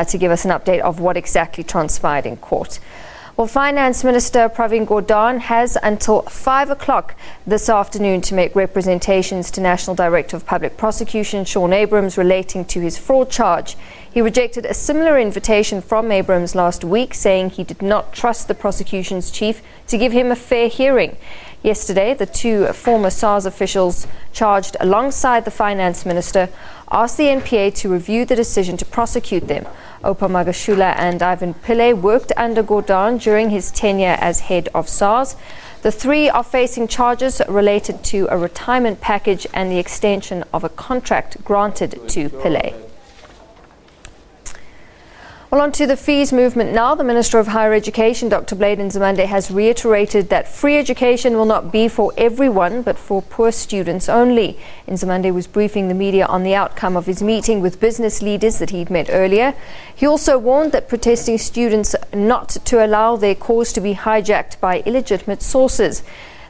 to give us an update of what exactly transpired in court. Well, Finance Minister Pravin Gordhan has until 5 o'clock this afternoon to make representations to National Director of Public Prosecution Shaun Abrahams relating to his fraud charge. He rejected a similar invitation from Abrahams last week, saying he did not trust the prosecution's chief to give him a fair hearing. Yesterday, the two former SARS officials charged alongside the Finance Minister asked the NPA to review the decision to prosecute them. Opa Magashula and Ivan Pillay worked under Gordhan during his tenure as head of SARS. The three are facing charges related to a retirement package and the extension of a contract granted to Pillay. Well, on to the fees movement now. The Minister of Higher Education, Dr. Nzimande, has reiterated that free education will not be for everyone, but for poor students only. Nzimande was briefing the media on the outcome of his meeting with business leaders that he'd met earlier. He also warned that protesting students not to allow their cause to be hijacked by illegitimate sources.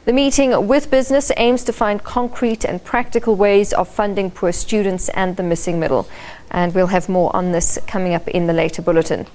The meeting with business aims to find concrete and practical ways of funding poor students and the missing middle. And we'll have more on this coming up in the later bulletin.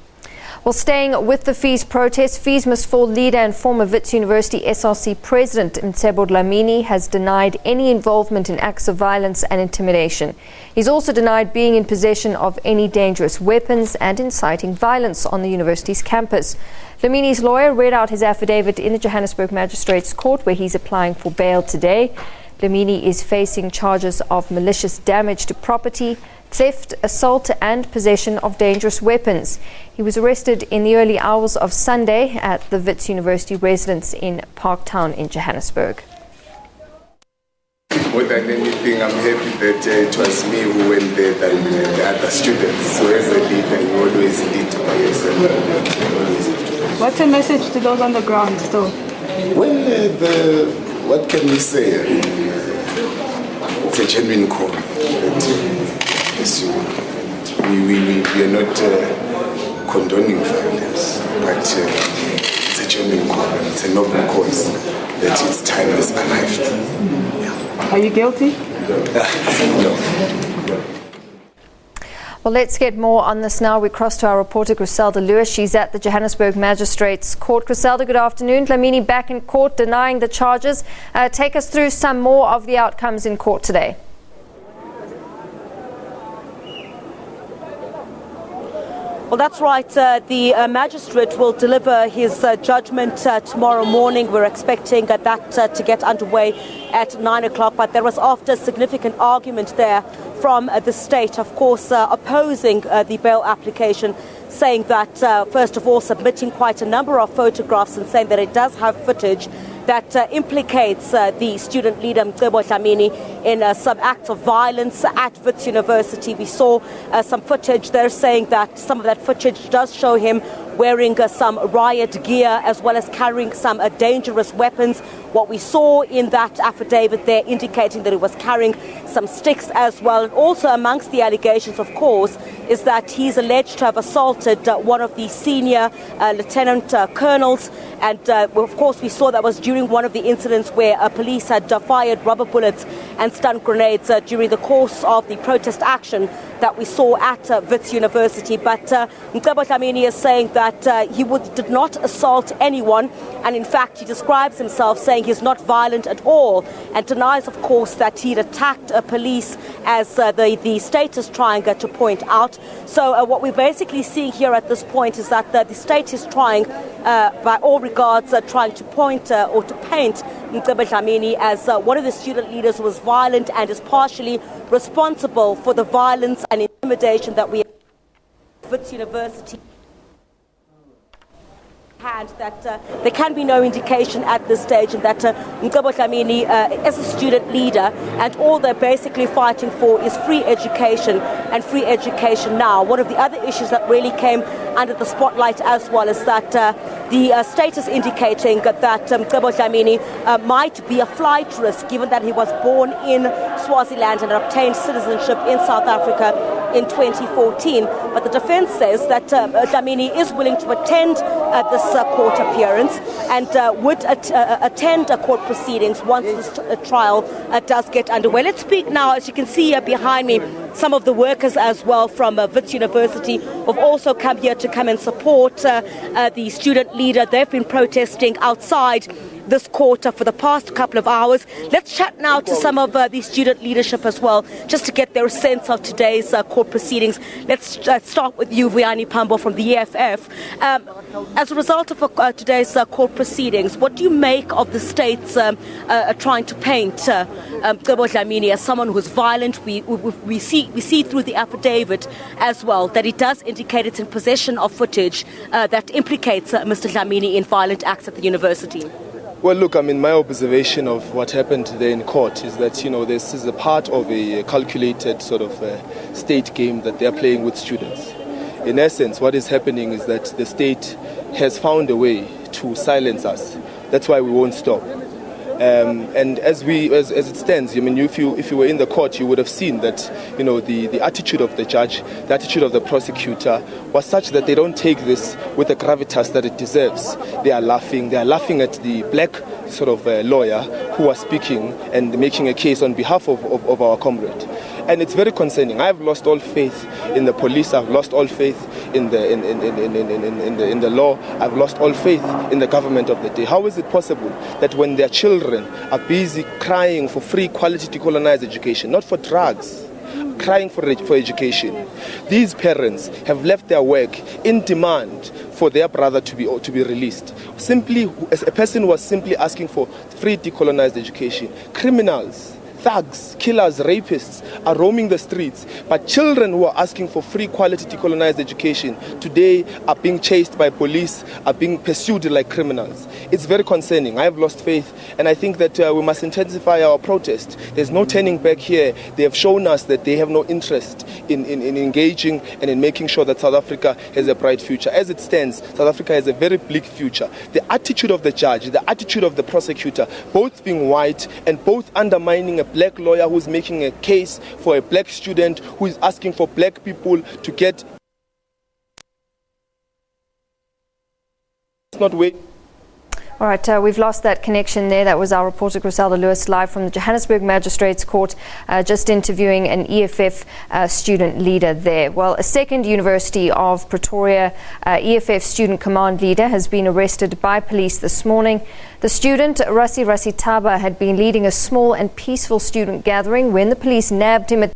Well, staying with the fees protest, Fees Must Fall leader and former Wits University SRC President Mcebo Dlamini has denied any involvement in acts of violence and intimidation. He's also denied being in possession of any dangerous weapons and inciting violence on the university's campus. Dlamini's lawyer read out his affidavit in the Johannesburg Magistrates Court, where he's applying for bail today. Dlamini is facing charges of malicious damage to property, theft, assault and possession of dangerous weapons. He was arrested in the early hours of Sunday at the Wits University residence in Parktown in Johannesburg. More than anything, I'm happy that it was me who went there than the other students. So as a leader, you always lead by yourself. What's your message to those on the ground still? Well, what can we say? It's a genuine call. We are not condoning violence, but it's a genuine call and it's a noble cause that its time is arrived. Are you guilty? No. Well, let's get more on this now. We cross to our reporter, Griselda Lewis. She's at the Johannesburg Magistrates Court. Griselda, good afternoon. Dlamini back in court denying the charges. Take us through some more of the outcomes in court today. Well, that's right. The magistrate will deliver his judgment tomorrow morning. We're expecting that to get underway at 9 o'clock. But there was after significant argument there from the state, of course, opposing the bail application, saying that, first of all, submitting quite a number of photographs and saying that it does have footage that implicates the student leader Mcebo Dlamini in some acts of violence at Wits University. We saw some footage there saying that some of that footage does show him wearing some riot gear as well as carrying some dangerous weapons. What we saw in that affidavit there indicating that he was carrying some sticks as well. And also amongst the allegations, of course, is that he's alleged to have assaulted one of the senior lieutenant colonels. And of course, we saw that was during one of the incidents where police had fired rubber bullets and stun grenades during the course of the protest action that we saw at Wits University. But Mcebo Dlamini is saying that he did not assault anyone. And in fact, he describes himself saying he's not violent at all and denies, of course, that he'd attacked police as the state is trying to point out. So what we're basically seeing here at this point is that the state is trying, by all regards, trying to point or to paint Mcebo Dlamini as one of the student leaders who was violent and is partially responsible for the violence and intimidation that we have at Wits University. That there can be no indication at this stage and that Mcebo Dlamini is a student leader and all they're basically fighting for is free education and free education now. One of the other issues that really came under the spotlight as well is that the state is indicating that Mcebo Dlamini might be a flight risk given that he was born in Swaziland and obtained citizenship in South Africa in 2014. But the defense says that Dlamini is willing to attend this court appearance and would attend court proceedings once this trial does get underway. Let's speak now, as you can see here behind me, some of the workers as well from Wits University have also come here to come and support the student leader. They've been protesting outside this court for the past couple of hours. Let's chat now to some of the student leadership as well, just to get their sense of today's court proceedings. Let's start with you, Vuyani Pambo from the EFF. As a result of today's court proceedings, what do you make of the state's trying to paint Mcebo Dlamini as someone who's violent? We see through the affidavit as well that it does indicate it's in possession of footage that implicates Mr. Dlamini in violent acts at the university. Well, look, I mean, my observation of what happened today in court is that, this is a part of a calculated sort of state game that they're playing with students. In essence, what is happening is that the state has found a way to silence us. That's why we won't stop. And as it stands, I mean, if you were in the court, you would have seen that, the attitude of the judge, the attitude of the prosecutor was such that they don't take this with the gravitas that it deserves. They are laughing at the black sort of lawyer who was speaking and making a case on behalf of our comrade. And it's very concerning. I've lost all faith in the police. I've lost all faith in the law. I've lost all faith in the government of the day. How is it possible that when their children are busy crying for free quality decolonized education, not for drugs, crying for education, these parents have left their work in demand for their brother to be released? Simply, as a person was simply asking for free decolonized education. Criminals, thugs, killers, rapists are roaming the streets, but children who are asking for free quality decolonized education today are being chased by police, are being pursued like criminals. It's very concerning. I have lost faith, and I think that we must intensify our protest. There's no turning back here. They have shown us that they have no interest in engaging and in making sure that South Africa has a bright future. As it stands, South Africa has a very bleak future. The attitude of the judge, the attitude of the prosecutor, both being white and both undermining a black lawyer who's making a case for a black student who is asking for black people to get. It's not way. All right, we've lost that connection there. That was our reporter Griselda Lewis live from the Johannesburg Magistrates Court, just interviewing an EFF student leader there. Well, a second University of Pretoria EFF student command leader has been arrested by police this morning. The student, Rasi Taba, had been leading a small and peaceful student gathering when the police nabbed him at